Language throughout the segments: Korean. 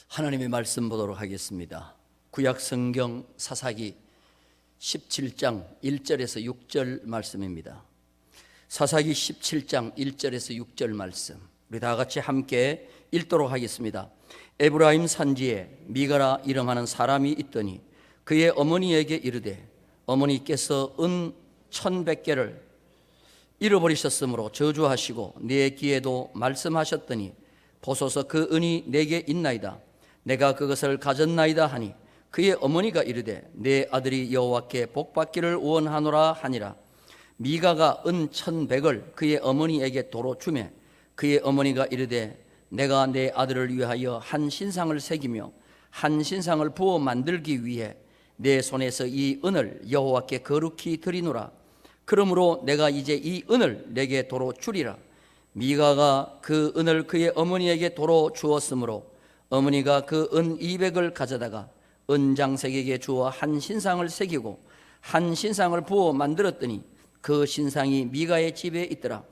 하나님의 말씀 보도록 하겠습니다. 구약 성경 사사기 17장 1절에서 6절 말씀입니다. 사사기 17장 1절에서 6절 말씀, 우리 다 같이 함께 읽도록 하겠습니다. 에브라임 산지에 미가라 이름하는 사람이 있더니 그의 어머니에게 이르되, 어머니께서 은 1,100개를 잃어버리셨으므로 저주하시고 내 귀에도 말씀하셨더니, 보소서 그 은이 내게 있나이다. 내가 그것을 가졌나이다 하니, 그의 어머니가 이르되, 내 아들이 여호와께 복받기를 원하노라 하니라. 미가가 은 1,100을 그의 어머니에게 도로 주매, 그의 어머니가 이르되, 내가 내 아들을 위하여 한 신상을 새기며 한 신상을 부어 만들기 위해 내 손에서 이 은을 여호와께 거룩히 드리노라. 그러므로 내가 이제 이 은을 내게 도로 주리라. 미가가 그 은을 그의 어머니에게 도로 주었으므로 어머니가 그 은 200을 가져다가 은장색에게 주어 한 신상을 새기고 한 신상을 부어 만들었더니 그 신상이 미가의 집에 있더라.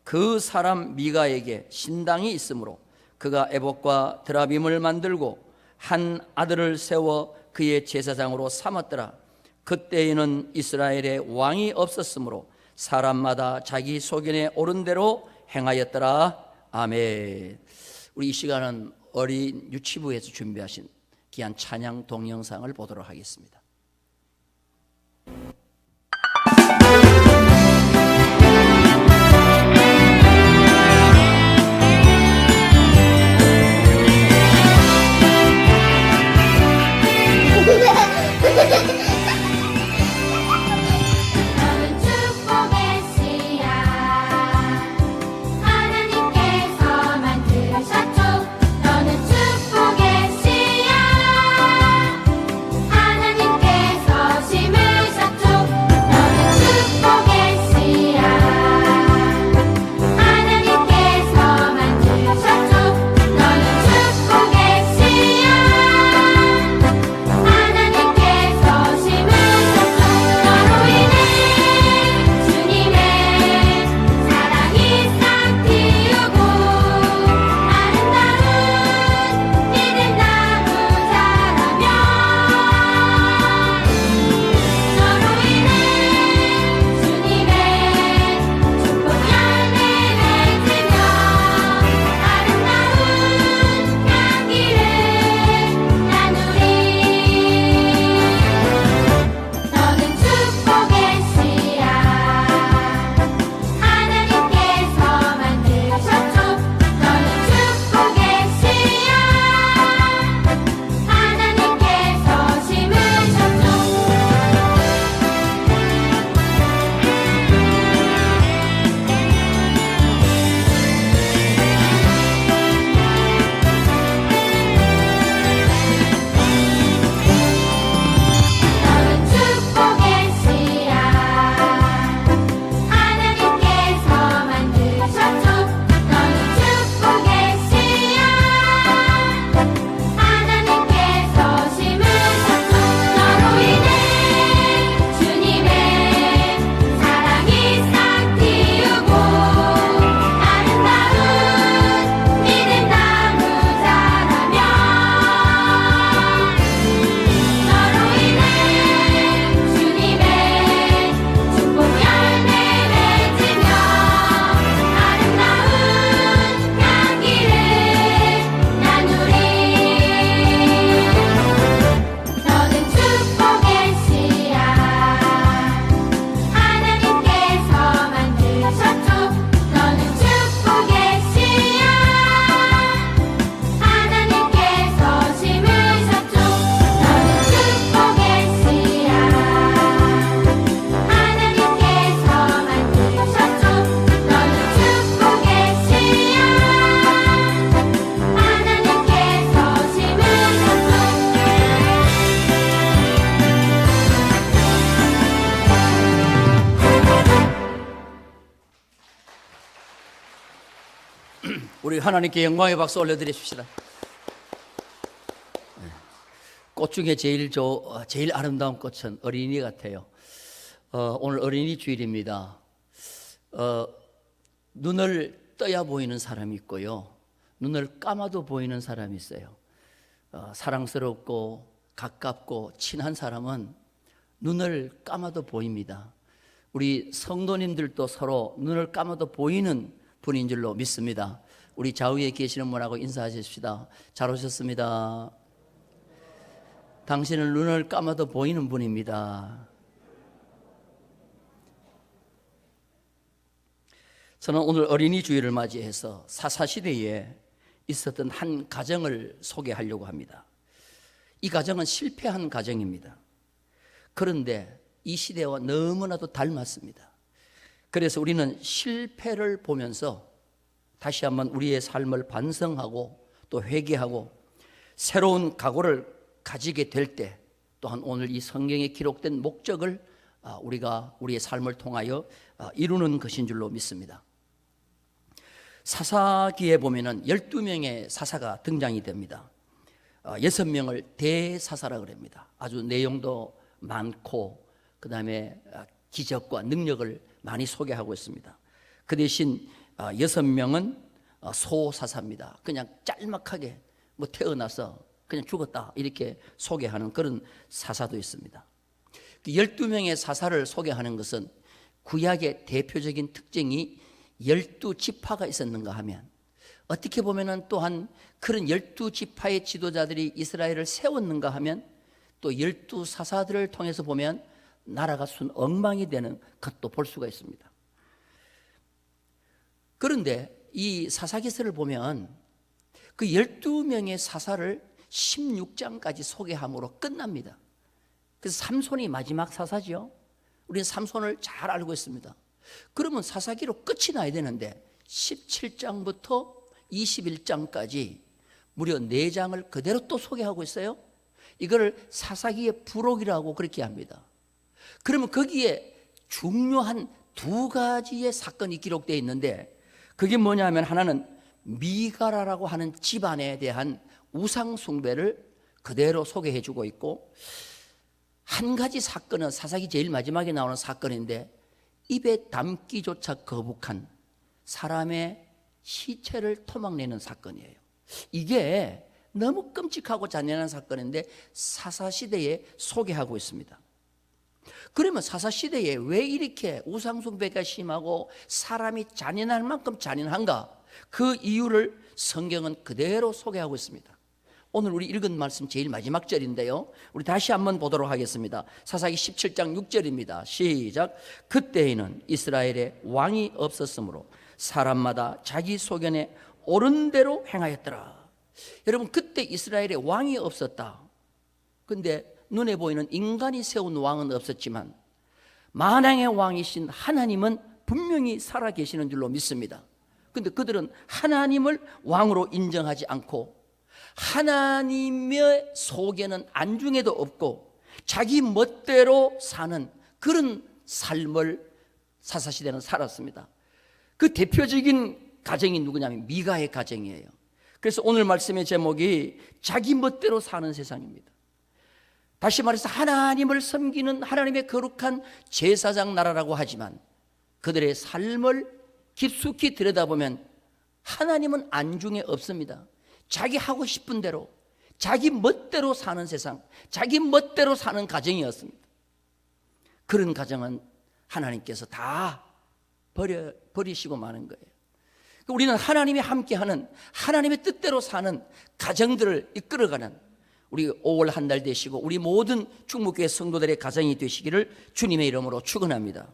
그 사람 미가에게 신당이 있으므로 그가 에봇과 드라빔을 만들고 한 아들을 세워 그의 제사장으로 삼았더라. 그때에는 이스라엘에 왕이 없었으므로 사람마다 자기 소견에 오른 대로 행하였더라. 아멘. 우리 이 시간은 어린 유치부에서 준비하신 귀한 찬양 동영상을 보도록 하겠습니다. 우리 하나님께 영광의 박수 올려드리십시다. 꽃 중에 제일 아름다운 꽃은 어린이 같아요. 오늘 어린이 주일입니다. 눈을 떠야 보이는 사람이 있고요, 눈을 감아도 보이는 사람이 있어요. 사랑스럽고 가깝고 친한 사람은 눈을 감아도 보입니다. 우리 성도님들도 서로 눈을 감아도 보이는 분인 줄로 믿습니다. 우리 좌우에 계시는 분하고 인사하십시다. 잘 오셨습니다. 당신은 눈을 감아도 보이는 분입니다. 저는 오늘 어린이 주일을 맞이해서 사사시대에 있었던 한 가정을 소개하려고 합니다. 이 가정은 실패한 가정입니다. 그런데 이 시대와 너무나도 닮았습니다. 그래서 우리는 실패를 보면서 다시 한번 우리의 삶을 반성하고 또 회개하고 새로운 각오를 가지게 될 때 또한 오늘 이 성경에 기록된 목적을 우리가 우리의 삶을 통하여 이루는 것인 줄로 믿습니다. 사사기에 보면은 12명의 사사가 등장이 됩니다. 6명을 대사사라고 합니다. 아주 내용도 많고 그 다음에 기적과 능력을 많이 소개하고 있습니다. 그 대신 6명은 소사사입니다. 그냥 짤막하게 뭐 태어나서 그냥 죽었다 이렇게 소개하는 그런 사사도 있습니다. 12명의 사사를 소개하는 것은 구약의 대표적인 특징이 12지파가 있었는가 하면 어떻게 보면은 또한 그런 12지파의 지도자들이 이스라엘을 세웠는가 하면 또 12사사들을 통해서 보면 나라가 순 엉망이 되는 것도 볼 수가 있습니다. 그런데 이 사사기서를 보면 그 12명의 사사를 16장까지 소개함으로 끝납니다. 그래서 삼손이 마지막 사사죠. 우리는 삼손을 잘 알고 있습니다. 그러면 사사기로 끝이 나야 되는데 17장부터 21장까지 무려 4장을 그대로 또 소개하고 있어요. 이걸 사사기의 부록이라고 그렇게 합니다. 그러면 거기에 중요한 2가지의 사건이 기록되어 있는데 그게 뭐냐 하면 하나는 미가라라고 하는 집안에 대한 우상 숭배를 그대로 소개해 주고 있고 한 가지 사건은 사사기 제일 마지막에 나오는 사건인데 입에 담기조차 거북한 사람의 시체를 토막내는 사건이에요. 이게 너무 끔찍하고 잔인한 사건인데 사사시대에 소개하고 있습니다. 그러면 사사시대에 왜 이렇게 우상숭배가 심하고 사람이 잔인할 만큼 잔인한가? 그 이유를 성경은 그대로 소개하고 있습니다. 오늘 우리 읽은 말씀 제일 마지막 절인데요, 우리 다시 한번 보도록 하겠습니다. 사사기 17장 6절입니다. 시작. 그때에는 이스라엘에 왕이 없었으므로 사람마다 자기 소견에 옳은 대로 행하였더라. 여러분, 그때 이스라엘에 왕이 없었다. 근데 눈에 보이는 인간이 세운 왕은 없었지만 만왕의 왕이신 하나님은 분명히 살아계시는 줄로 믿습니다. 근데 그들은 하나님을 왕으로 인정하지 않고 하나님의 소견은 안중에도 없고 자기 멋대로 사는 그런 삶을 사사시대는 살았습니다. 그 대표적인 가정이 누구냐면 미가의 가정이에요. 그래서 오늘 말씀의 제목이 자기 멋대로 사는 세상입니다. 다시 말해서 하나님을 섬기는 하나님의 거룩한 제사장 나라라고 하지만 그들의 삶을 깊숙이 들여다보면 하나님은 안중에 없습니다. 자기 하고 싶은 대로 자기 멋대로 사는 세상, 자기 멋대로 사는 가정이었습니다. 그런 가정은 하나님께서 다 버리시고 마는 거예요. 우리는 하나님이 함께하는 하나님의 뜻대로 사는 가정들을 이끌어가는 우리 5월 한 달 되시고 우리 모든 충무교회 성도들의 가정이 되시기를 주님의 이름으로 축원합니다.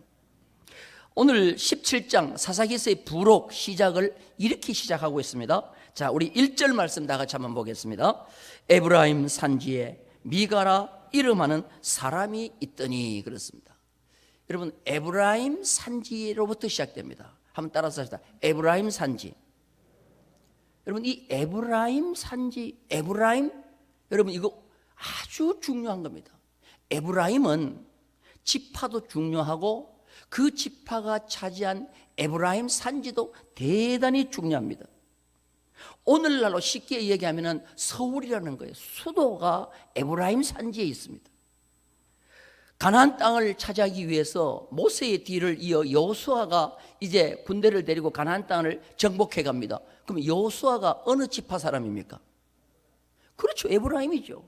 오늘 17장 사사기서의 부록 시작을 이렇게 시작하고 있습니다. 자, 우리 1절 말씀 다 같이 한번 보겠습니다. 에브라임 산지에 미가라 이름하는 사람이 있더니 그렇습니다. 여러분, 에브라임 산지로부터 시작됩니다. 한번 따라서 합시다. 에브라임 산지. 여러분, 이 에브라임 산지, 에브라임, 여러분 이거 아주 중요한 겁니다. 에브라임은 지파도 중요하고 그 지파가 차지한 에브라임 산지도 대단히 중요합니다. 오늘날로 쉽게 얘기하면 서울이라는 거예요. 수도가 에브라임 산지에 있습니다. 가나안 땅을 차지하기 위해서 모세의 뒤를 이어 여호수아가 이제 군대를 데리고 가나안 땅을 정복해 갑니다. 그럼 여호수아가 어느 지파 사람입니까? 그렇죠. 에브라임이죠.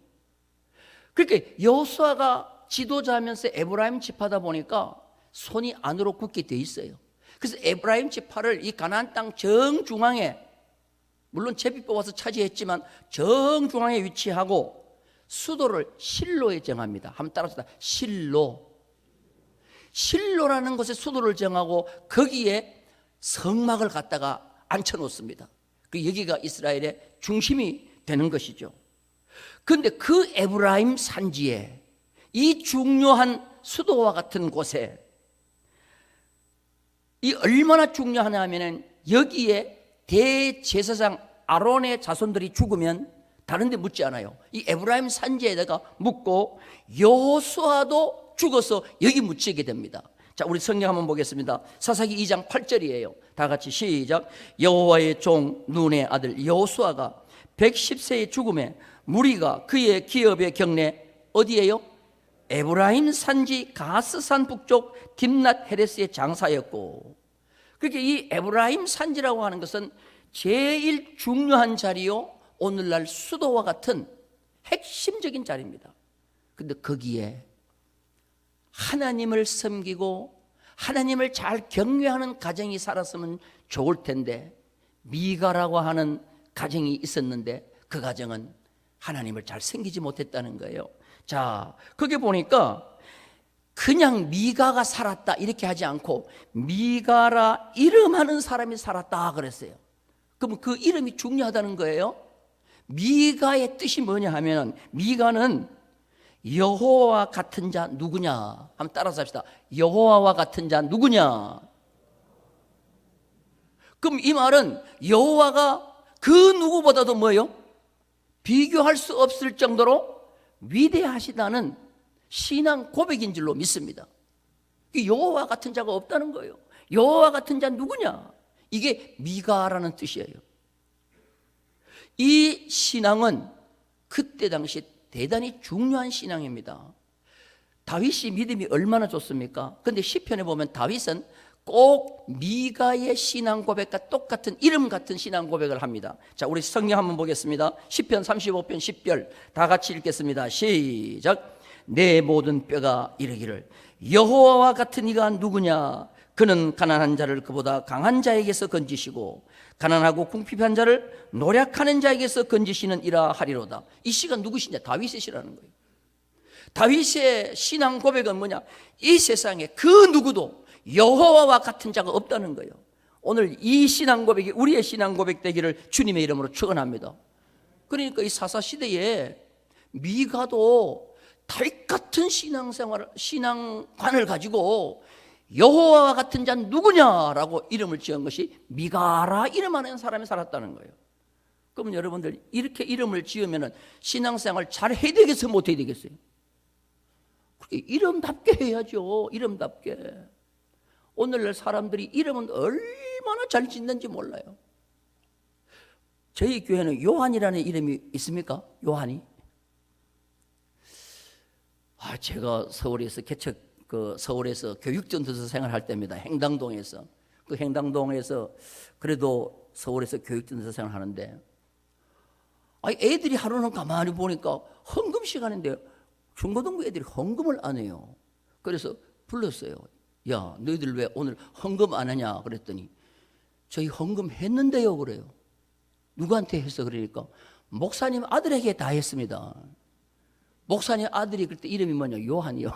그러니까 여호수아가 지도자면서 에브라임 지파다 보니까 손이 안으로 굳게 돼 있어요. 그래서 에브라임 지파를 이 가나안 땅 정중앙에, 물론 제비 뽑아서 차지했지만 정중앙에 위치하고 수도를 실로에 정합니다. 한번 따라서 실로. 실로라는 곳에 수도를 정하고 거기에 성막을 갖다가 앉혀놓습니다. 여기가 이스라엘의 중심이 되는 것이죠. 그런데 그 에브라임 산지에 이 중요한 수도와 같은 곳에 이 얼마나 중요하냐 하면은 여기에 대제사장 아론의 자손들이 죽으면 다른 데 묻지 않아요. 이 에브라임 산지에다가 묻고 여호수아도 죽어서 여기 묻히게 됩니다. 자, 우리 성경 한번 보겠습니다. 사사기 2장 8절이에요. 다 같이 시작. 여호와의 종 눈의 아들 여호수아가 110세의 죽음에 무리가 그의 기업의 경내 어디예요? 에브라임 산지 가스산 북쪽 딥낫 헤레스의 장사였고, 그렇게 이 에브라임 산지라고 하는 것은 제일 중요한 자리요, 오늘날 수도와 같은 핵심적인 자리입니다. 근데 거기에 하나님을 섬기고 하나님을 잘 경외하는 가정이 살았으면 좋을 텐데, 미가라고 하는 가정이 있었는데 그 가정은 하나님을 잘 섬기지 못했다는 거예요. 자, 거기 보니까 그냥 미가가 살았다 이렇게 하지 않고 미가라 이름하는 사람이 살았다 그랬어요. 그럼 그 이름이 중요하다는 거예요. 미가의 뜻이 뭐냐 하면, 미가는 여호와 같은 자 누구냐? 한번 따라서 합시다. 여호와와 같은 자 누구냐? 그럼 이 말은 여호와가 그 누구보다도 뭐예요? 비교할 수 없을 정도로 위대하시다는 신앙 고백인 줄로 믿습니다. 여호와 같은 자가 없다는 거예요. 여호와 같은 자 누구냐? 이게 미가라는 뜻이에요. 이 신앙은 그때 당시 대단히 중요한 신앙입니다. 다윗이 믿음이 얼마나 좋습니까? 그런데 시편에 보면 다윗은 꼭 미가의 신앙 고백과 똑같은 이름 같은 신앙 고백을 합니다. 자, 우리 성경 한번 보겠습니다. 시편 35편 10절 다 같이 읽겠습니다. 시작. 내 모든 뼈가 이르기를 여호와와 같은 이가 누구냐? 그는 가난한 자를 그보다 강한 자에게서 건지시고 가난하고 궁핍한 자를 노력하는 자에게서 건지시는 이라 하리로다. 이 시가 누구시냐? 다윗의 시라는 거예요. 다윗의 신앙 고백은 뭐냐? 이 세상에 그 누구도 여호와와 같은 자가 없다는 거예요. 오늘 이 신앙 고백이 우리의 신앙 고백 되기를 주님의 이름으로 축원합니다. 그러니까 이 사사시대에 미가도 다윗 같은 신앙관을 가지고 여호와와 같은 자는 누구냐라고 이름을 지은 것이 미가라 이름하는 사람이 살았다는 거예요. 그러면 여러분들 이렇게 이름을 지으면 신앙생활 잘 해야 되겠어요? 못 해야 되겠어요? 이름답게 해야죠. 이름답게. 오늘날 사람들이 이름은 얼마나 잘 짓는지 몰라요. 저희 교회는 요한이라는 이름이 있습니까? 요한이? 제가 서울에서 교육전도사 생활할 때입니다. 행당동에서. 그 행당동에서 그래도 서울에서 교육전도사 생활하는데, 애들이 하루는 가만히 보니까 헌금 시간인데 중고등부 애들이 헌금을 안 해요. 그래서 불렀어요. 야, 너희들 왜 오늘 헌금 안 하냐? 그랬더니 저희 헌금 했는데요 그래요. 누구한테 했어? 그러니까 목사님 아들에게 다 했습니다. 목사님 아들이 그때 이름이 뭐냐? 요한이요.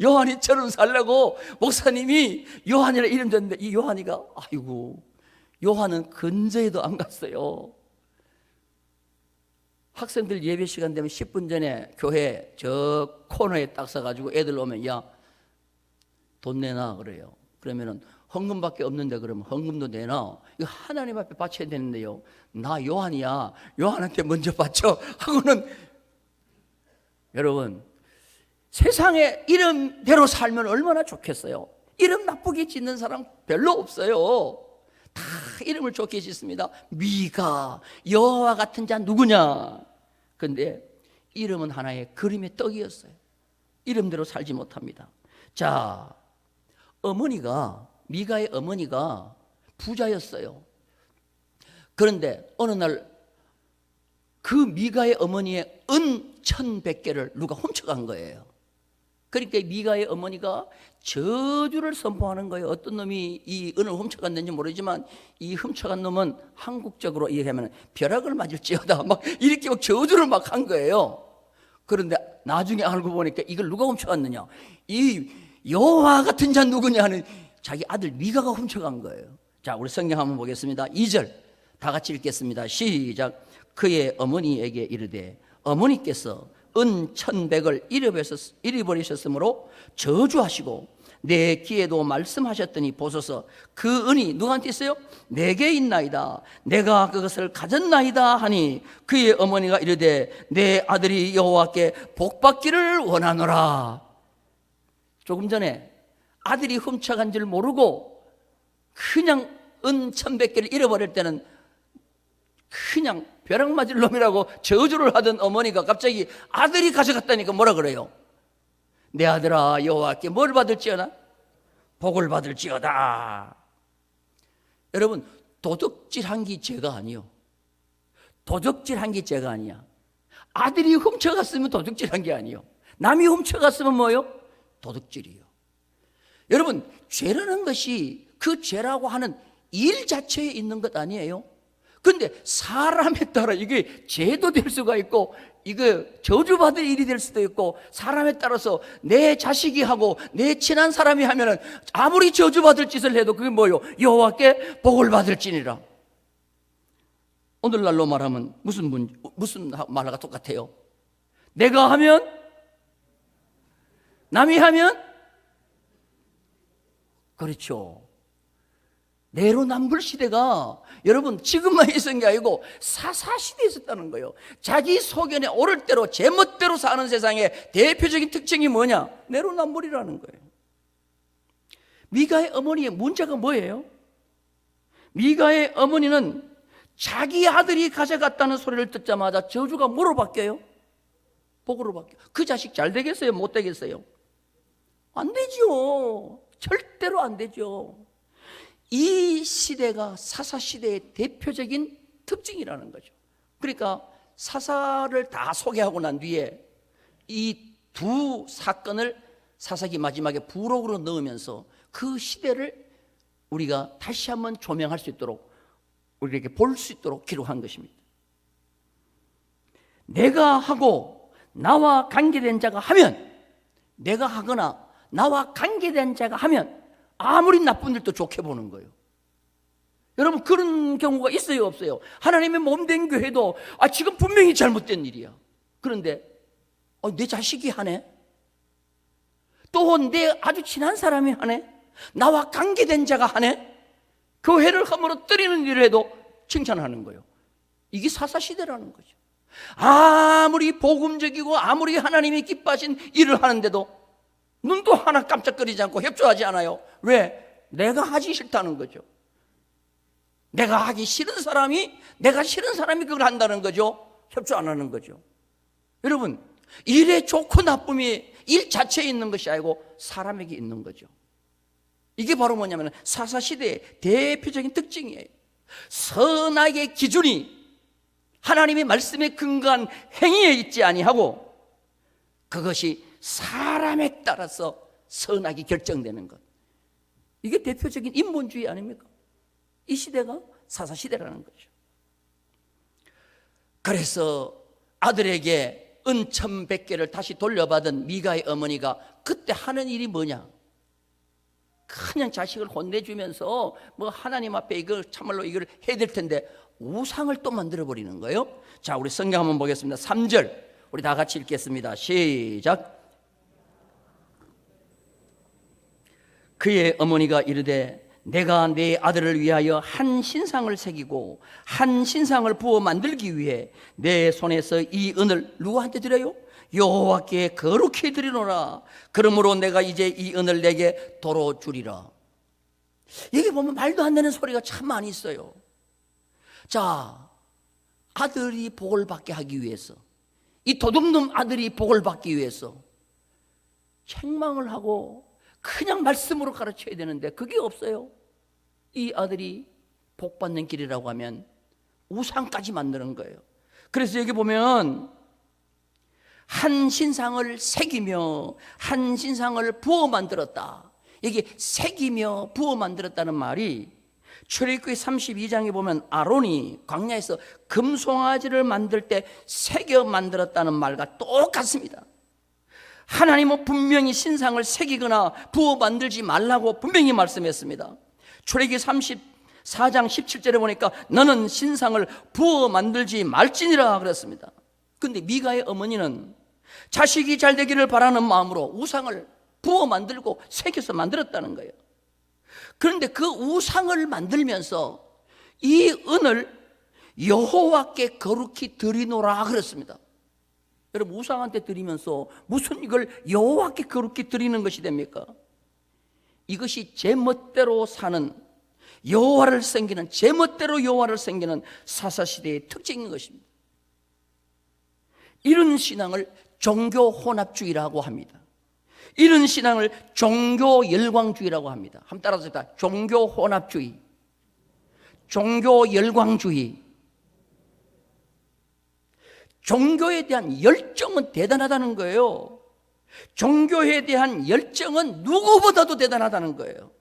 요한이처럼 살려고 목사님이 요한이라 이름 줬는데 이 요한이가 아이고, 요한은 근저에도 안 갔어요. 학생들 예배 시간 되면 10분 전에 교회 저 코너에 딱 서가지고 애들 오면 야, 돈 내놔 그래요. 그러면은 헌금밖에 없는데 그러면 헌금도 내놔. 이거 하나님 앞에 바쳐야 되는데요. 나 요한이야. 요한한테 먼저 바쳐 하고는, 여러분 세상에 이름대로 살면 얼마나 좋겠어요. 이름 나쁘게 짓는 사람 별로 없어요. 다 이름을 좋게 짓습니다. 미가, 여호와 같은 자 누구냐? 그런데 이름은 하나의 그림의 떡이었어요. 이름대로 살지 못합니다. 자, 미가의 어머니가 부자였어요. 그런데 어느 날 그 미가의 어머니의 은 1,100개를 누가 훔쳐간 거예요. 그러니까 미가의 어머니가 저주를 선포하는 거예요. 어떤 놈이 이 은을 훔쳐갔는지 모르지만 이 훔쳐간 놈은 한국적으로 얘기하면 벼락을 맞을지어다 막 이렇게 막 저주를 막 한 거예요. 그런데 나중에 알고 보니까 이걸 누가 훔쳐갔느냐, 이 여호와 같은 자 누구냐 하는 자기 아들 미가가 훔쳐간 거예요. 자, 우리 성경 한번 보겠습니다. 2절 다 같이 읽겠습니다. 시작. 그의 어머니에게 이르되 어머니께서 은 1,100을 잃어버리셨으므로 저주하시고 내 귀에도 말씀하셨더니 보소서 그 은이 누구한테 있어요? 내게 있나이다. 내가 그것을 가졌나이다 하니 그의 어머니가 이르되 내 아들이 여호와께 복받기를 원하노라. 조금 전에 아들이 훔쳐간 줄 모르고 그냥 은 1,100개를 잃어버릴 때는 그냥 벼락 맞을 놈이라고 저주를 하던 어머니가 갑자기 아들이 가져갔다니까 뭐라 그래요? 내 아들아 여호와께 뭘 받을지어다? 복을 받을지어다. 여러분, 도둑질한 게 죄가 아니요. 도둑질한 게 죄가 아니야. 아들이 훔쳐갔으면 도둑질한 게 아니요. 남이 훔쳐갔으면 뭐요? 도둑질이요. 여러분, 죄라는 것이 그 죄라고 하는 일 자체에 있는 것 아니에요. 그런데 사람에 따라 이게 죄도 될 수가 있고 이거 저주받을 일이 될 수도 있고, 사람에 따라서 내 자식이 하고 내 친한 사람이 하면은 아무리 저주받을 짓을 해도 그게 뭐요? 여호와께 복을 받을지니라. 오늘날로 말하면 무슨 말과 똑같아요? 내가 하면, 남이 하면, 그렇죠. 내로남불 시대가 여러분 지금만 있었던 게 아니고 사사시대에 있었다는 거예요. 자기 소견에 오를 대로 제멋대로 사는 세상의 대표적인 특징이 뭐냐? 내로남불이라는 거예요. 미가의 어머니의 문제가 뭐예요? 미가의 어머니는 자기 아들이 가져갔다는 소리를 듣자마자 저주가 뭐로 바뀌어요? 복으로 바뀌어요. 그 자식 잘 되겠어요? 못 되겠어요? 안 되죠. 절대로 안 되죠. 이 시대가 사사시대의 대표적인 특징이라는 거죠. 그러니까 사사를 다 소개하고 난 뒤에 이 두 사건을 사사기 마지막에 부록으로 넣으면서 그 시대를 우리가 다시 한번 조명할 수 있도록, 우리에게 볼 수 있도록 기록한 것입니다. 내가 하고 나와 관계된 자가 하면, 내가 하거나 나와 관계된 자가 하면 아무리 나쁜 일도 좋게 보는 거예요. 여러분, 그런 경우가 있어요, 없어요? 하나님의 몸된 교회도 지금 분명히 잘못된 일이야. 그런데 내 자식이 하네, 또 내 아주 친한 사람이 하네, 나와 관계된 자가 하네, 교회를 허물어뜨리는 일을 해도 칭찬하는 거예요. 이게 사사시대라는 거죠. 아무리 복음적이고 아무리 하나님이 기뻐하신 일을 하는데도 눈도 하나 깜짝거리지 않고 협조하지 않아요. 왜? 내가 하기 싫다는 거죠. 내가 하기 싫은 사람이, 내가 싫은 사람이 그걸 한다는 거죠. 협조 안 하는 거죠. 여러분, 일의 좋고 나쁨이 일 자체에 있는 것이 아니고 사람에게 있는 거죠. 이게 바로 뭐냐면 사사시대의 대표적인 특징이에요. 선악의 기준이 하나님의 말씀에 근거한 행위에 있지 아니하고 그것이 사람에 따라서 선악이 결정되는 것. 이게 대표적인 인본주의 아닙니까? 이 시대가 사사시대라는 거죠. 그래서 아들에게 은 1,100개를 다시 돌려받은 미가의 어머니가 그때 하는 일이 뭐냐? 그냥 자식을 혼내주면서 뭐 하나님 앞에 이걸 참말로 이걸 해야 될 텐데 우상을 또 만들어버리는 거예요. 자, 우리 성경 한번 보겠습니다. 3절 우리 다 같이 읽겠습니다. 시작. 그의 어머니가 이르되 내가 내 아들을 위하여 한 신상을 새기고 한 신상을 부어 만들기 위해 내 손에서 이 은을 누구한테 드려요? 여호와께 거룩히 드리노라. 그러므로 내가 이제 이 은을 내게 도로 주리라. 여기 보면 말도 안 되는 소리가 참 많이 있어요. 자, 아들이 복을 받게 하기 위해서, 이 도둑놈 아들이 복을 받기 위해서 책망을 하고 그냥 말씀으로 가르쳐야 되는데 그게 없어요. 이 아들이 복 받는 길이라고 하면 우상까지 만드는 거예요. 그래서 여기 보면 한 신상을 새기며 한 신상을 부어 만들었다. 이게 새기며 부어 만들었다는 말이 출애굽기 32장에 보면 아론이 광야에서 금송아지를 만들 때 새겨 만들었다는 말과 똑같습니다. 하나님은 분명히 신상을 새기거나 부어 만들지 말라고 분명히 말씀했습니다. 출애굽기 34장 17절에 보니까 너는 신상을 부어 만들지 말지니라 그랬습니다. 근데 미가의 어머니는 자식이 잘 되기를 바라는 마음으로 우상을 부어 만들고 새겨서 만들었다는 거예요. 그런데 그 우상을 만들면서 이 은을 여호와께 거룩히 드리노라 그랬습니다. 여러분, 우상한테 드리면서 무슨 이걸 여호와께 거룩히 드리는 것이 됩니까? 이것이 제 멋대로 사는, 여호와를 섬기는, 제 멋대로 여호와를 섬기는 사사시대의 특징인 것입니다. 이런 신앙을 종교 혼합주의라고 합니다. 이런 신앙을 종교 열광주의라고 합니다. 한번 따라서 다 종교 혼합주의, 종교 열광주의. 종교에 대한 열정은 대단하다는 거예요. 종교에 대한 열정은 누구보다도 대단하다는 거예요.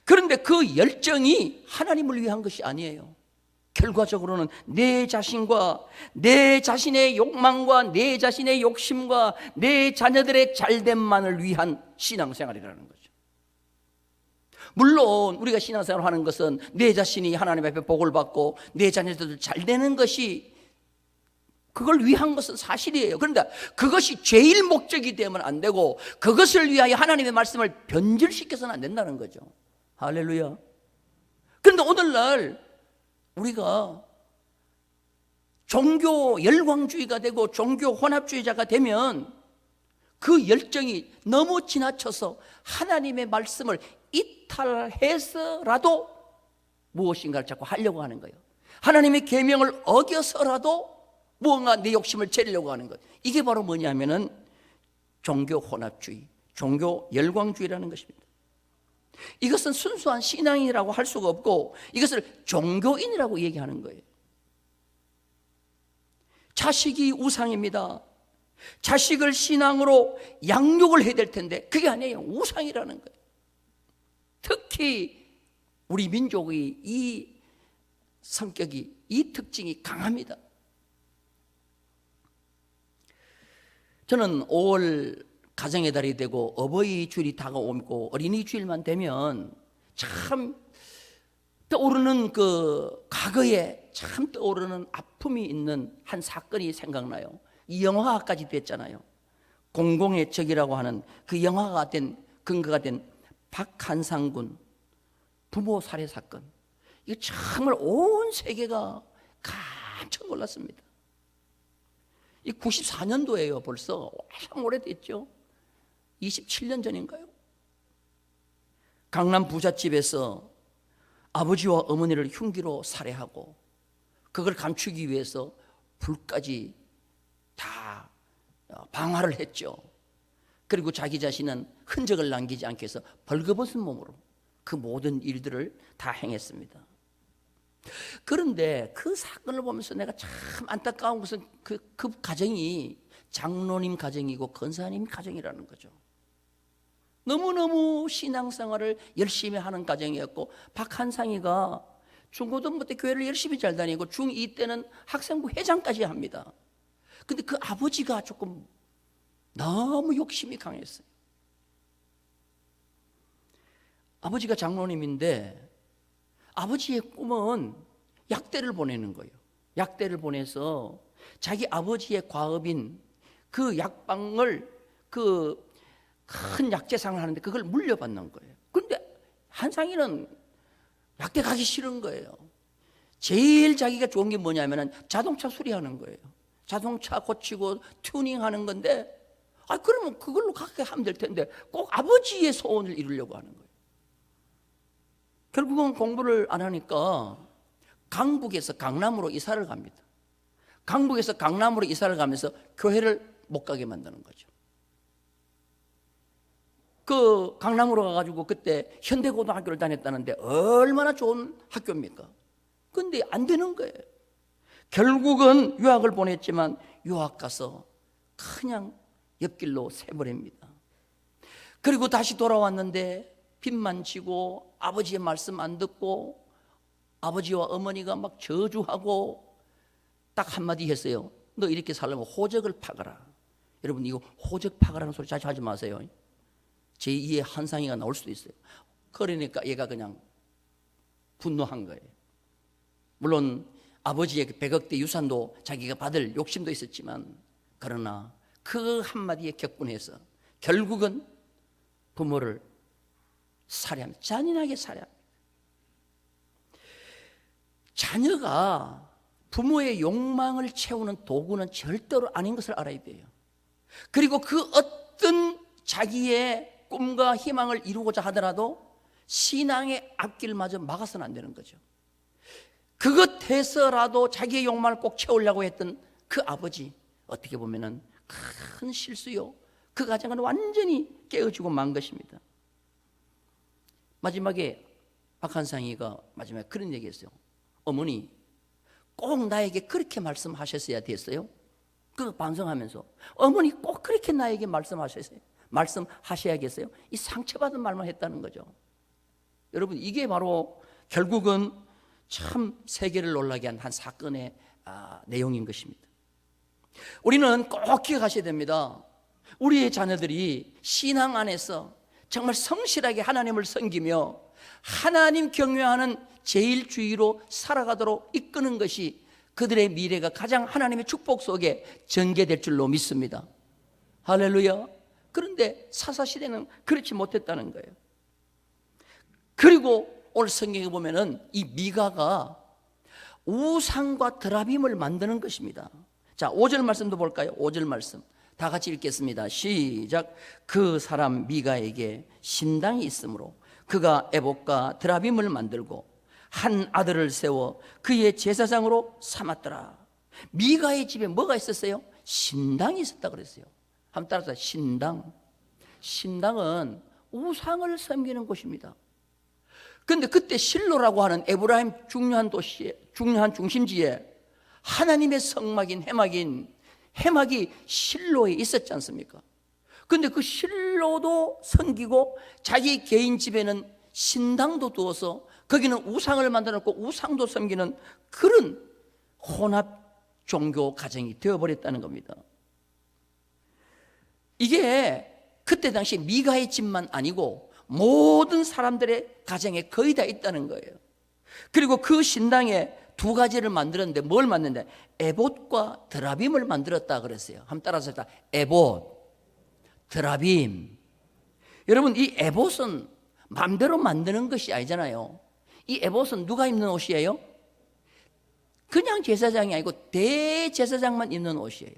그런데 그 열정이 하나님을 위한 것이 아니에요. 결과적으로는 내 자신과 내 자신의 욕망과 내 자신의 욕심과 내 자녀들의 잘됨만을 위한 신앙생활이라는 거죠. 물론 우리가 신앙생활을 하는 것은 내 자신이 하나님 앞에 복을 받고 내 자녀들 잘 되는 것이, 그걸 위한 것은 사실이에요. 그런데 그것이 제일 목적이 되면 안 되고 그것을 위하여 하나님의 말씀을 변질시켜서는 안 된다는 거죠. 할렐루야. 그런데 오늘날 우리가 종교 열광주의가 되고 종교 혼합주의자가 되면 그 열정이 너무 지나쳐서 하나님의 말씀을 이탈해서라도 무엇인가를 자꾸 하려고 하는 거예요. 하나님의 계명을 어겨서라도 무언가 내 욕심을 채우려고 하는 것. 이게 바로 뭐냐면은 종교 혼합주의, 종교 열광주의라는 것입니다. 이것은 순수한 신앙이라고 할 수가 없고 이것을 종교인이라고 얘기하는 거예요. 자식이 우상입니다. 자식을 신앙으로 양육을 해야 될 텐데 그게 아니에요. 우상이라는 거예요. 특히 우리 민족의 이 성격이, 이 특징이 강합니다. 저는 5월 가정의 달이 되고 어버이 주일이 다가오고 어린이 주일만 되면 참 떠오르는 그 과거에 참 떠오르는 아픔이 있는 한 사건이 생각나요. 이 영화까지 됐잖아요. 공공의 적이라고 하는 그 영화가 된 근거가 된 박한상 군 부모 살해 사건. 이거 정말 온 세계가 깜짝 놀랐습니다. 이 94년도예요. 벌써 참 오래됐죠. 27년 전인가요? 강남 부잣집에서 아버지와 어머니를 흉기로 살해하고 그걸 감추기 위해서 불까지 다 방화를 했죠. 그리고 자기 자신은 흔적을 남기지 않기 위해서 벌거벗은 몸으로 그 모든 일들을 다 행했습니다. 그런데 그 사건을 보면서 내가 참 안타까운 것은 그 가정이 장로님 가정이고 권사님 가정이라는 거죠. 너무너무 신앙생활을 열심히 하는 가정이었고 박한상이가 중고등부 때 교회를 열심히 잘 다니고 중2 때는 학생부 회장까지 합니다. 근데 그 아버지가 조금 너무 욕심이 강했어요. 아버지가 장로님인데 아버지의 꿈은 약대를 보내는 거예요. 약대를 보내서 자기 아버지의 과업인 그 약방을 그 큰 약재상을 하는데 그걸 물려받는 거예요. 그런데 한상이는 약대 가기 싫은 거예요. 제일 자기가 좋은 게 뭐냐면은 자동차 수리하는 거예요. 자동차 고치고 튜닝하는 건데 그러면 그걸로 가게 하면 될 텐데 꼭 아버지의 소원을 이루려고 하는 거예요. 결국은 공부를 안 하니까 강북에서 강남으로 이사를 갑니다. 강북에서 강남으로 이사를 가면서 교회를 못 가게 만드는 거죠. 그 강남으로 가가지고 그때 현대고등학교를 다녔다는데 얼마나 좋은 학교입니까? 근데 안 되는 거예요. 결국은 유학을 보냈지만 유학 가서 그냥 옆길로 새버립니다. 그리고 다시 돌아왔는데 빚만 지고 아버지의 말씀 안 듣고 아버지와 어머니가 막 저주하고 딱 한마디 했어요. 너 이렇게 살려면 호적을 파거라. 여러분 이거 호적 파거라는 소리 자주 하지 마세요. 제2의 한상이가 나올 수도 있어요. 그러니까 얘가 그냥 분노한 거예요. 물론 아버지의 100억대 유산도 자기가 받을 욕심도 있었지만 그러나 그 한마디에 격분해서 결국은 부모를 살해합니다. 잔인하게 살해합니다. 자녀가 부모의 욕망을 채우는 도구는 절대로 아닌 것을 알아야 돼요. 그리고 그 어떤 자기의 꿈과 희망을 이루고자 하더라도 신앙의 앞길마저 막아서는 안 되는 거죠. 그것 해서라도 자기의 욕망을 꼭 채우려고 했던 그 아버지, 어떻게 보면은 큰 실수요. 그 가정은 완전히 깨어지고 만 것입니다. 마지막에 박한상이가 마지막에 그런 얘기했어요. 어머니, 꼭 나에게 그렇게 말씀하셨어야 됐어요? 그 반성하면서 어머니 꼭 그렇게 나에게 말씀하셔야겠어요? 이 상처받은 말만 했다는 거죠. 여러분 이게 바로 결국은 참 세계를 놀라게 한 사건의 내용인 것입니다. 우리는 꼭 기억하셔야 됩니다. 우리의 자녀들이 신앙 안에서 정말 성실하게 하나님을 섬기며 하나님 경외하는 제일주의로 살아가도록 이끄는 것이 그들의 미래가 가장 하나님의 축복 속에 전개될 줄로 믿습니다. 할렐루야. 그런데 사사시대는 그렇지 못했다는 거예요. 그리고 오늘 성경에 보면은 이 미가가 우상과 드라빔을 만드는 것입니다. 자, 5절 말씀도 볼까요? 5절 말씀 다 같이 읽겠습니다. 시작. 그 사람 미가에게 신당이 있으므로 그가 에봇과 드라빔을 만들고 한 아들을 세워 그의 제사장으로 삼았더라. 미가의 집에 뭐가 있었어요? 신당이 있었다 그랬어요. 한번 따라서 신당. 신당은 우상을 섬기는 곳입니다. 그런데 그때 실로라고 하는 에브라임 중요한 도시에, 중요한 중심지에 하나님의 성막인 해막이 실로에 있었지 않습니까? 그런데 그 실로도 섬기고 자기 개인 집에는 신당도 두어서 거기는 우상을 만들어놓고 우상도 섬기는 그런 혼합 종교 가정이 되어버렸다는 겁니다. 이게 그때 당시 미가의 집만 아니고 모든 사람들의 가정에 거의 다 있다는 거예요. 그리고 그 신당에 두 가지를 만들었는데 뭘 만드는데 에봇과 드라빔을 만들었다 그랬어요. 한번 따라서 했다. 에봇, 드라빔. 여러분 이 에봇은 마음대로 만드는 것이 아니잖아요. 이 에봇은 누가 입는 옷이에요? 그냥 제사장이 아니고 대제사장만 입는 옷이에요.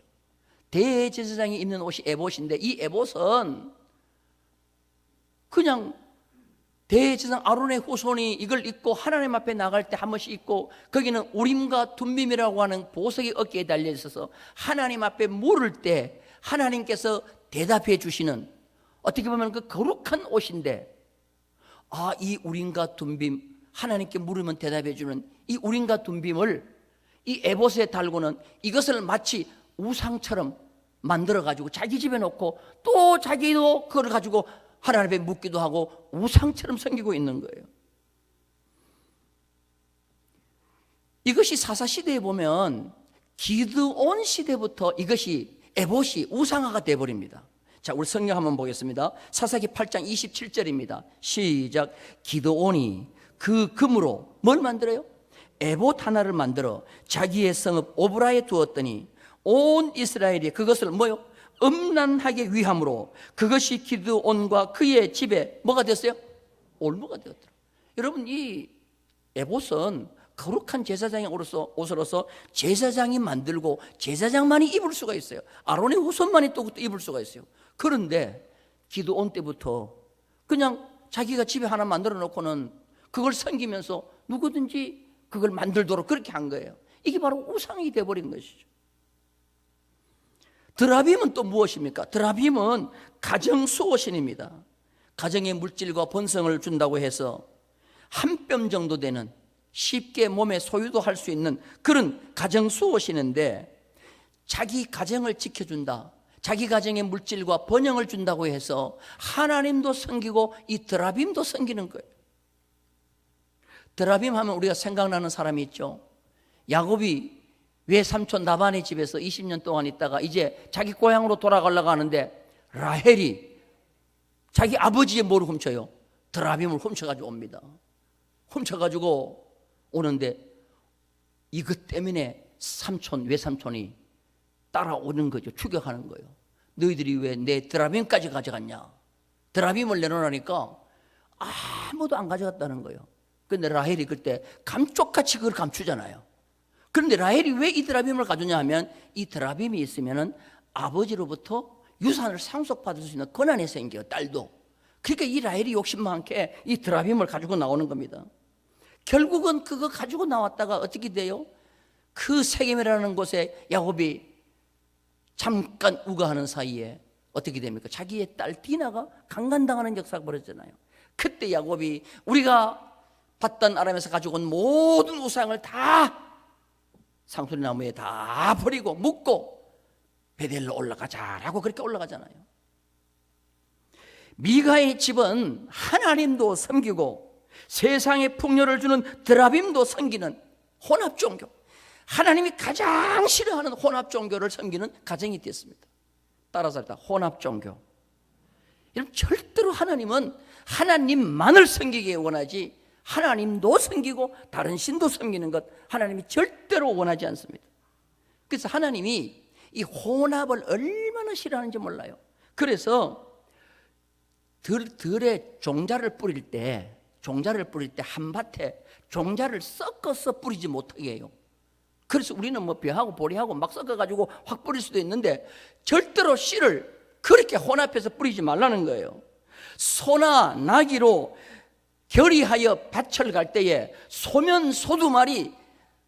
대제사장이 입는 옷이 에봇인데 이 에봇은 그냥 대제사장 아론의 후손이 이걸 입고 하나님 앞에 나갈 때 한 번씩 입고 거기는 우림과 둠밈이라고 하는 보석이 어깨에 달려 있어서 하나님 앞에 물을 때 하나님께서 대답해 주시는 어떻게 보면 그 거룩한 옷인데 이 우림과 둠빔 하나님께 물으면 대답해 주는 이 우림과 둠빔을 이 에봇에 달고는 이것을 마치 우상처럼 만들어 가지고 자기 집에 놓고 또 자기도 그걸 가지고 하나님 앞에 묻기도 하고 우상처럼 섬기고 있는 거예요. 이것이 사사시대에 보면 기드온 시대부터 이것이 에봇이 우상화가 되어버립니다. 자, 우리 성경 한번 보겠습니다. 사사기 8장 27절입니다. 시작. 기드온이 그 금으로 뭘 만들어요? 에봇 하나를 만들어 자기의 성읍 오브라에 두었더니 온 이스라엘이 그것을 뭐요? 음란하게 위함으로 그것이 기드온과 그의 집에 뭐가 됐어요? 올무가 되었더라. 여러분 이 에봇은 거룩한 제사장의 옷으로서 제사장이 만들고 제사장만이 입을 수가 있어요. 아론의 후손만이 또 입을 수가 있어요. 그런데 기드온 때부터 그냥 자기가 집에 하나 만들어 놓고는 그걸 섬기면서 누구든지 그걸 만들도록 그렇게 한 거예요. 이게 바로 우상이 되어버린 것이죠. 드라빔은 또 무엇입니까? 드라빔은 가정 수호신입니다. 가정의 물질과 번성을 준다고 해서 한 뼘 정도 되는 쉽게 몸에 소유도 할 수 있는 그런 가정수호시는데 자기 가정을 지켜준다, 자기 가정의 물질과 번영을 준다고 해서 하나님도 섬기고 이 드라빔도 섬기는 거예요. 드라빔 하면 우리가 생각나는 사람이 있죠. 야곱이 외삼촌 라반의 집에서 20년 동안 있다가 이제 자기 고향으로 돌아가려고 하는데 라헬이 자기 아버지의 뭐를 훔쳐요? 드라빔을 훔쳐가지고 옵니다. 훔쳐가지고 오는데 이것 때문에 외삼촌이 따라오는 거죠. 추격하는 거예요. 너희들이 왜 내 드라빔까지 가져갔냐? 드라빔을 내놓으니까 아무도 안 가져갔다는 거예요. 그런데 라헬이 그때 감쪽같이 그걸 감추잖아요. 그런데 라헬이 왜 이 드라빔을 가져냐 하면 이 드라빔이 있으면 아버지로부터 유산을 상속받을 수 있는 권한이 생겨요. 딸도. 그러니까 이 라헬이 욕심 많게 이 드라빔을 가지고 나오는 겁니다. 결국은 그거 가지고 나왔다가 어떻게 돼요? 그 세겜이라는 곳에 야곱이 잠깐 우거하는 사이에 어떻게 됩니까? 자기의 딸 디나가 강간당하는 역사가 벌어졌잖아요. 그때 야곱이 우리가 받던 아람에서 가지고 온 모든 우상을 다 상수리 나무에 다 버리고 묻고 베델로 올라가자라고 그렇게 올라가잖아요. 미가의 집은 하나님도 섬기고 세상에 풍요를 주는 드라빔도 섬기는 혼합 종교, 하나님이 가장 싫어하는 혼합 종교를 섬기는 가정이 됐습니다. 따라서 일단 혼합 종교. 여러분, 절대로 하나님은 하나님만을 섬기기 원하지 하나님도 섬기고 다른 신도 섬기는 것 하나님이 절대로 원하지 않습니다. 그래서 하나님이 이 혼합을 얼마나 싫어하는지 몰라요. 그래서 들에 종자를 뿌릴 때 한밭에 종자를 섞어서 뿌리지 못하게 해요. 그래서 우리는 뭐 벼하고 보리하고 막 섞어가지고 확 뿌릴 수도 있는데 절대로 씨를 그렇게 혼합해서 뿌리지 말라는 거예요. 소나 나귀로 결의하여 밭을 갈 때에 소면 소 2마리,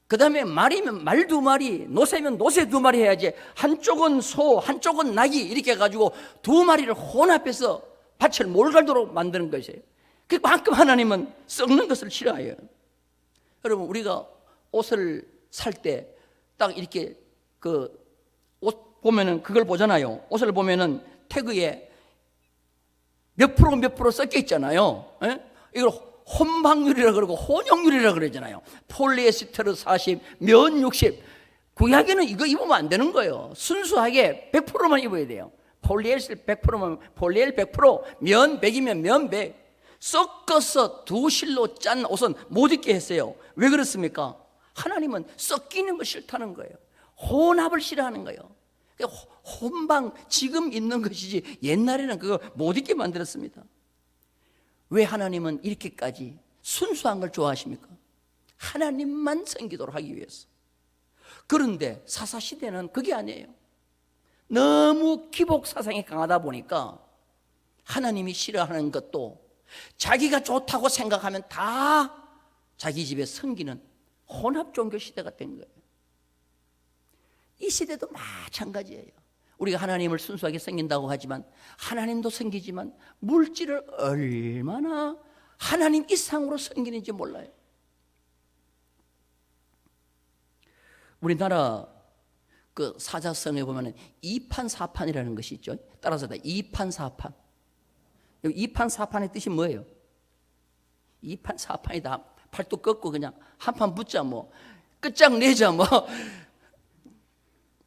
그 다음에 말이면 말 2마리, 노새면 노새 2마리 해야지 한쪽은 소 한쪽은 나귀 이렇게 해가지고 2마리를 혼합해서 밭을 몰갈도록 만드는 것이에요. 그만큼 하나님은 썩는 것을 싫어해요. 여러분, 우리가 옷을 살 때 딱 이렇게 그 옷 보면은 그걸 보잖아요. 옷을 보면은 태그에 몇 프로 섞여 있잖아요. 에? 이걸 혼방률이라 그러고 혼용률이라 그러잖아요. 폴리에스테르 40, 면 60. 구약에는 이거 입으면 안 되는 거예요. 순수하게 100%만 입어야 돼요. 폴리에스테르 100%면 폴리엘 100%, 면 100이면 면 100. 섞어서 두 실로 짠 옷은 못 입게 했어요. 왜 그렇습니까? 하나님은 섞이는 거 싫다는 거예요. 혼합을 싫어하는 거예요. 혼방, 지금 입는 것이지 옛날에는 그거 못 입게 만들었습니다. 왜 하나님은 이렇게까지 순수한 걸 좋아하십니까? 하나님만 섬기도록 하기 위해서. 그런데 사사시대는 그게 아니에요. 너무 기복 사상이 강하다 보니까 하나님이 싫어하는 것도 자기가 좋다고 생각하면 다 자기 집에 섬기는 혼합 종교 시대가 된 거예요. 이 시대도 마찬가지예요. 우리가 하나님을 순수하게 섬긴다고 하지만 하나님도 섬기지만 물질을 얼마나 하나님 이상으로 섬기는지 몰라요. 우리나라 그 사자성에 보면은 2판 4판이라는 것이 있죠. 따라서 2판 4판. 2판 4판의 뜻이 뭐예요? 2판 4판이다. 팔뚝 꺾고 그냥 한 판 붙자 뭐 끝장내자 뭐.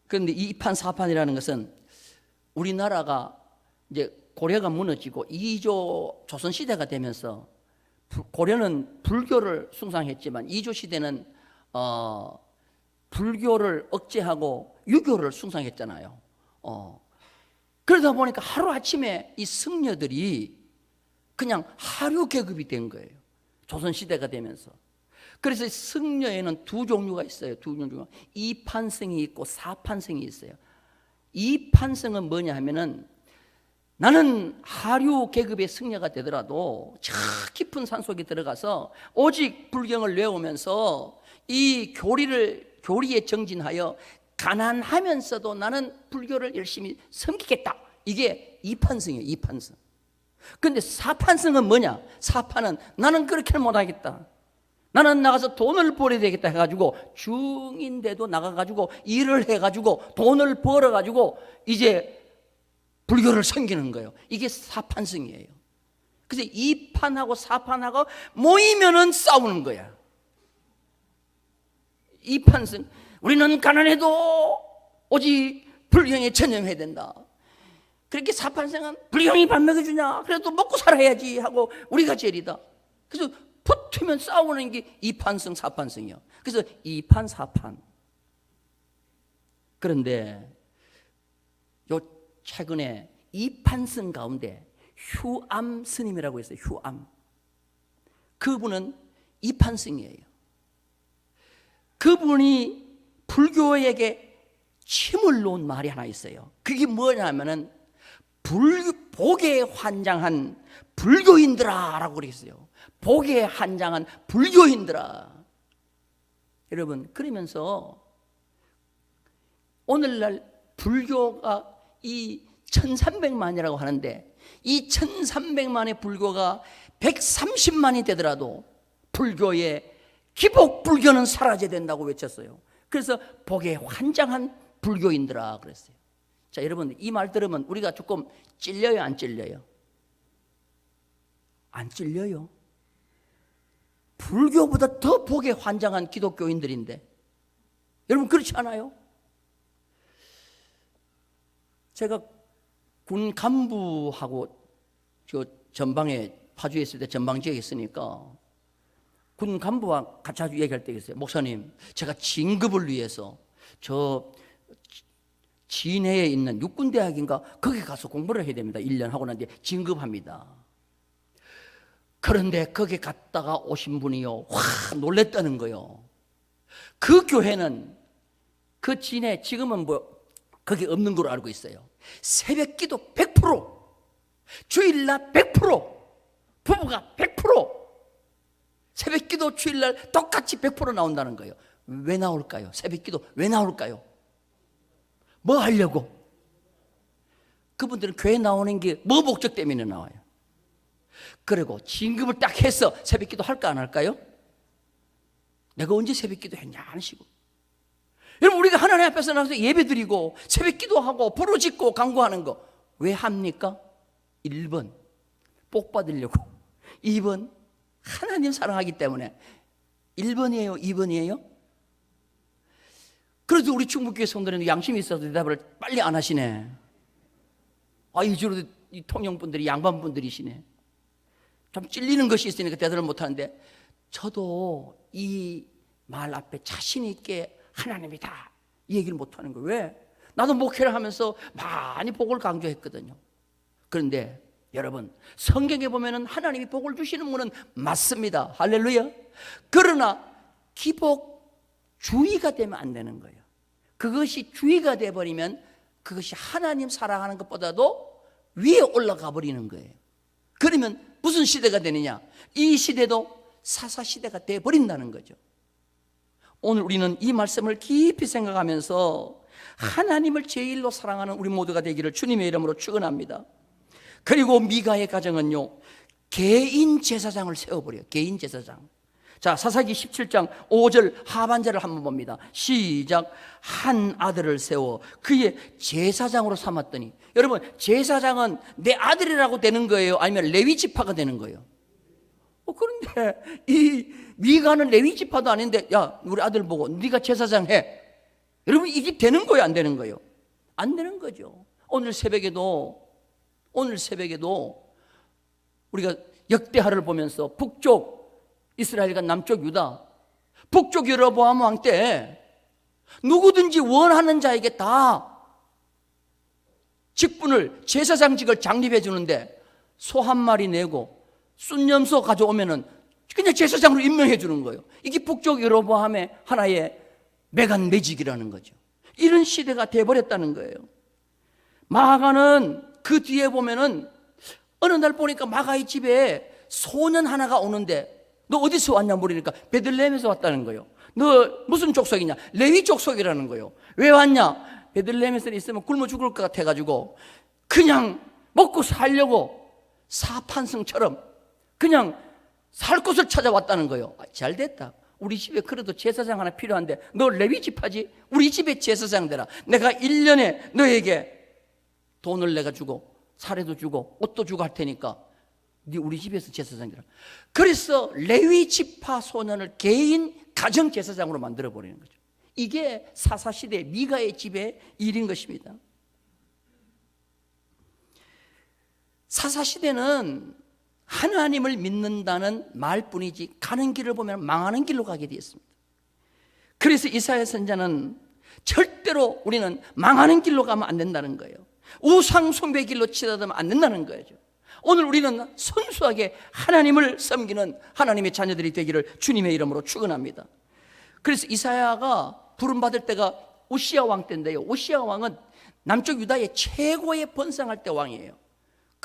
그런데 2판 4판이라는 것은 우리나라가 이제 고려가 무너지고 2조 조선시대가 되면서 고려는 불교를 숭상했지만 2조 시대는 불교를 억제하고 유교를 숭상했잖아요. 그러다 보니까 하루아침에 이 승려들이 그냥 하류 계급이 된 거예요. 조선시대가 되면서. 그래서 승려에는 두 종류가 있어요. 두 종류가. 이판승이 있고 사판승이 있어요. 이판승은 뭐냐 하면은 나는 하류 계급의 승려가 되더라도 저 깊은 산속에 들어가서 오직 불경을 외우면서 이 교리에 정진하여 가난하면서도 나는 불교를 열심히 섬기겠다. 이게 이판승이에요. 이판승. 그런데 사판승은 뭐냐? 사판은 나는 그렇게는 못하겠다. 나는 나가서 돈을 벌어야 되겠다 해가지고 중인데도 나가가지고 일을 해가지고 돈을 벌어가지고 이제 불교를 섬기는 거예요. 이게 사판성이에요. 그래서 이판하고 사판하고 모이면은 싸우는 거야. 이판성, 우리는 가난해도 오직 불경에 전념해야 된다. 그렇게 사판성은 불경이 밥 먹여주냐, 그래도 먹고 살아야지 하고 우리가 제일이다. 그래서 붙으면 싸우는 게 이판성 사판성이요. 그래서 이판 사판. 그런데 요 최근에 이판성 가운데 휴암 스님이라고 있어요. 휴암. 그분은 이판성이에요. 그분이 불교에게 침을 놓은 말이 하나 있어요. 그게 뭐냐면은 복에 환장한 불교인들아 라고 그랬어요. 복에 환장한 불교인들아. 여러분, 그러면서 오늘날 불교가 이 1300만이라고 하는데 이 1300만의 불교가 130만이 되더라도 불교의 기복 불교는 사라져야 된다고 외쳤어요. 그래서 복에 환장한 불교인들아 그랬어요. 자, 여러분, 이 말 들으면 우리가 조금 찔려요, 안 찔려요? 안 찔려요. 불교보다 더 복에 환장한 기독교인들인데 여러분, 그렇지 않아요? 제가 군 간부하고 저 전방에 파주에 있을 때 전방 지역에 있으니까 군 간부와 같이 아주 얘기할 때가 있어요. 목사님, 제가 진급을 위해서 저 진해에 있는 육군대학인가 거기 가서 공부를 해야 됩니다. 1년 하고 난 뒤에 진급합니다. 그런데 거기 갔다가 오신 분이요, 확 놀랬다는 거요. 그 교회는 그 진해, 지금은 뭐 거기 없는 걸로 알고 있어요. 새벽 기도 100%, 주일날 100%, 부부가 100%, 새벽 기도 주일날 똑같이 100% 나온다는 거예요. 왜 나올까요? 새벽 기도 왜 나올까요? 뭐 하려고? 그분들은 교회 나오는 게 뭐 목적 때문에 나와요? 그리고 진급을 딱 해서 새벽 기도 할까 안 할까요? 내가 언제 새벽 기도 했냐 하는 식으로. 여러분, 우리가 하나님 앞에서 나와서 예배 드리고 새벽 기도하고 부르짖고 간구하는 거 왜 합니까? 1번 복 받으려고, 2번 하나님 사랑하기 때문에. 1번이에요? 2번이에요? 그래도 우리 충북교회 성도들은 양심이 있어서 대답을 빨리 안 하시네. 이 주로 이 통영분들이 양반분들이시네. 좀 찔리는 것이 있으니까 대답을 못하는데, 저도 이 말 앞에 자신 있게 하나님이다 이 얘기를 못하는 거예요. 왜? 나도 목회를 하면서 많이 복을 강조했거든요. 그런데 여러분, 성경에 보면은 하나님이 복을 주시는 분은 맞습니다. 할렐루야. 그러나 기복주의가 되면 안 되는 거예요. 그것이 주의가 돼버리면 그것이 하나님 사랑하는 것보다도 위에 올라가 버리는 거예요. 그러면 무슨 시대가 되느냐? 이 시대도 사사시대가 돼버린다는 거죠. 오늘 우리는 이 말씀을 깊이 생각하면서 하나님을 제일로 사랑하는 우리 모두가 되기를 주님의 이름으로 축원합니다. 그리고 미가의 가정은요, 개인 제사장을 세워버려요. 개인 제사장. 자, 사사기 17장 5절 하반절을 한번 봅니다. 시작. 한 아들을 세워 그의 제사장으로 삼았더니. 여러분, 제사장은 내 아들이라고 되는 거예요? 아니면 레위 지파가 되는 거예요? 그런데 이 미가는 레위 지파도 아닌데, 야, 우리 아들 보고 네가 제사장 해. 여러분, 이게 되는 거예요, 안 되는 거예요? 안 되는 거죠. 오늘 새벽에도 우리가 역대하를 보면서 북쪽 이스라엘과 남쪽 유다, 북쪽 여로보암 왕 때 누구든지 원하는 자에게 다 직분을, 제사장직을 장립해 주는데 소 한 마리 내고 순념소 가져오면은 그냥 제사장으로 임명해 주는 거예요. 이게 북쪽 여로보암의 하나의 매간매직이라는 거죠. 이런 시대가 돼버렸다는 거예요. 마가는 그 뒤에 보면은 어느 날 보니까 마가의 집에 소년 하나가 오는데, 너 어디서 왔냐 물으니까 베들레헴에서 왔다는 거예요. 너 무슨 족속이냐? 레위 족속이라는 거예요. 왜 왔냐? 베들레헴에서 있으면 굶어 죽을 것 같아가지고 그냥 먹고 살려고 사판성처럼 그냥 살 곳을 찾아왔다는 거예요. 잘 됐다. 우리 집에 그래도 제사장 하나 필요한데 너 레위 지파지? 우리 집에 제사장 되라. 내가 1년에 너에게 돈을 내가 주고 사례도 주고 옷도 주고 할 테니까 네 우리 집에서 제사장 되라. 그래서 레위 지파 소년을 개인 가정 제사장으로 만들어 버리는 거죠. 이게 사사시대 미가의 집의 일인 것입니다. 사사시대는 하나님을 믿는다는 말뿐이지 가는 길을 보면 망하는 길로 가게 되었습니다. 그래서 이사야 선지자는 절대로 우리는 망하는 길로 가면 안 된다는 거예요. 우상 숭배 길로 치닫으면 안 된다는 거죠. 오늘 우리는 순수하게 하나님을 섬기는 하나님의 자녀들이 되기를 주님의 이름으로 축원합니다. 그래서 이사야가 부름받을 때가 우시야 왕 때인데요, 우시야 왕은 남쪽 유다의 최고의 번성할 때 왕이에요.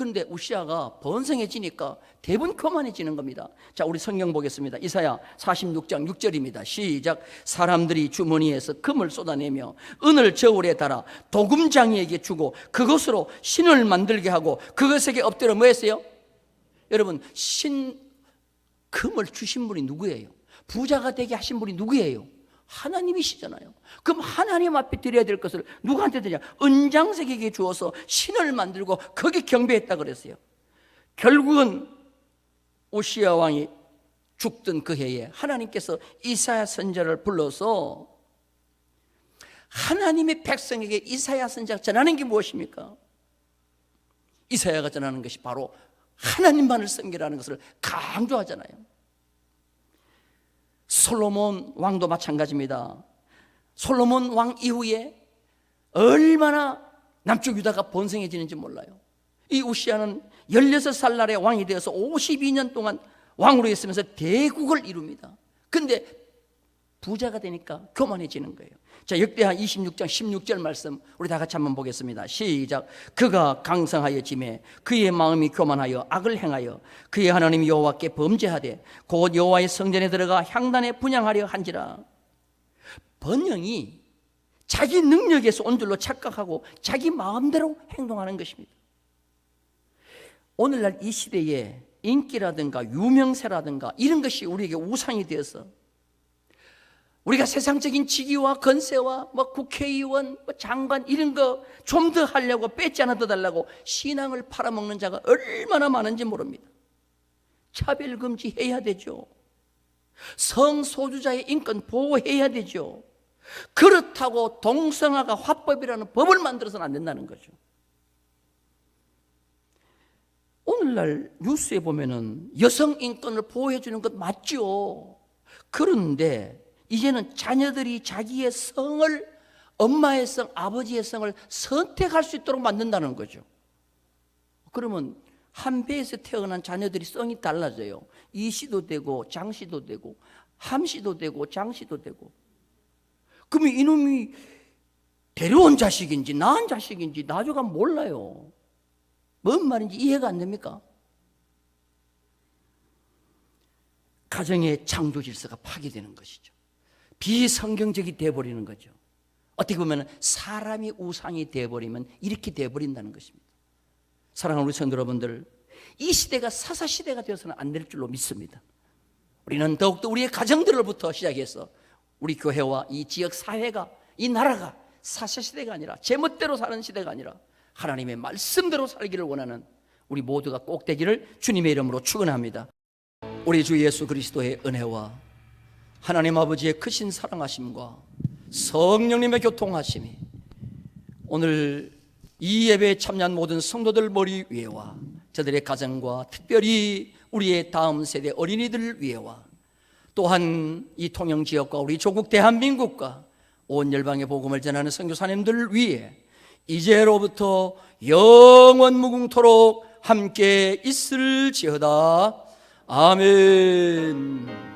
그런데 우시야가 번성해지니까 대부분 교만해지는 겁니다. 자, 우리 성경 보겠습니다. 이사야 46장 6절입니다. 시작. 사람들이 주머니에서 금을 쏟아내며 은을 저울에 달아 도금장이에게 주고 그것으로 신을 만들게 하고 그것에게 엎드려 뭐 했어요? 여러분, 금을 주신 분이 누구예요? 부자가 되게 하신 분이 누구예요? 하나님이시잖아요. 그럼 하나님 앞에 드려야 될 것을 누구한테 드냐? 은장색에게 주어서 신을 만들고 거기 경배했다 그랬어요. 결국은 우시야 왕이 죽던 그 해에 하나님께서 이사야 선지자를 불러서 하나님의 백성에게 이사야 선지자가 전하는 게 무엇입니까? 이사야가 전하는 것이 바로 하나님만을 섬기라는 것을 강조하잖아요. 솔로몬 왕도 마찬가지입니다. 솔로몬 왕 이후에 얼마나 남쪽 유다가 번성해지는지 몰라요. 이 우시야는 16살 날에 왕이 되어서 52년 동안 왕으로 있으면서 대국을 이룹니다. 근데 부자가 되니까 교만해지는 거예요. 자, 역대하 26장 16절 말씀 우리 다 같이 한번 보겠습니다. 시작. 그가 강성하여 짐에 그의 마음이 교만하여 악을 행하여 그의 하나님 여호와께 범죄하되 곧 여호와의 성전에 들어가 향단에 분향하려 한지라. 번영이 자기 능력에서 온 줄로 착각하고 자기 마음대로 행동하는 것입니다. 오늘날 이 시대에 인기라든가 유명세라든가 이런 것이 우리에게 우상이 되어서 우리가 세상적인 직위와 건세와 국회의원, 장관 이런 거 좀 더 하려고 뺏지 않아 더 달라고 신앙을 팔아먹는 자가 얼마나 많은지 모릅니다. 차별금지 해야 되죠. 성소유자의 인권 보호해야 되죠. 그렇다고 동성애가 화법이라는 법을 만들어서는 안 된다는 거죠. 오늘날 뉴스에 보면은 여성 인권을 보호해 주는 것 맞죠. 그런데 이제는 자녀들이 자기의 성을, 엄마의 성, 아버지의 성을 선택할 수 있도록 만든다는 거죠. 그러면 한 배에서 태어난 자녀들이 성이 달라져요. 이씨도 되고 장씨도 되고 함씨도 되고 장씨도 되고. 그러면 이놈이 데려온 자식인지 낳은 자식인지 나중에 몰라요. 뭔 말인지 이해가 안 됩니까? 가정의 창조 질서가 파괴되는 것이죠. 비성경적이 되어버리는 거죠. 어떻게 보면 사람이 우상이 되어버리면 이렇게 되어버린다는 것입니다. 사랑하는 우리 성도 여러분들, 이 시대가 사사시대가 되어서는 안 될 줄로 믿습니다. 우리는 더욱더 우리의 가정들로부터 시작해서 우리 교회와 이 지역 사회가, 이 나라가 사사시대가 아니라 제멋대로 사는 시대가 아니라 하나님의 말씀대로 살기를 원하는 우리 모두가 꼭 되기를 주님의 이름으로 축원합니다. 우리 주 예수 그리스도의 은혜와 하나님 아버지의 크신 사랑하심과 성령님의 교통하심이 오늘 이 예배에 참여한 모든 성도들 머리 위에와 저들의 가정과 특별히 우리의 다음 세대 어린이들 위에와 또한 이 통영지역과 우리 조국 대한민국과 온 열방의 복음을 전하는 선교사님들 위에 이제로부터 영원 무궁토록 함께 있을지어다. 아멘.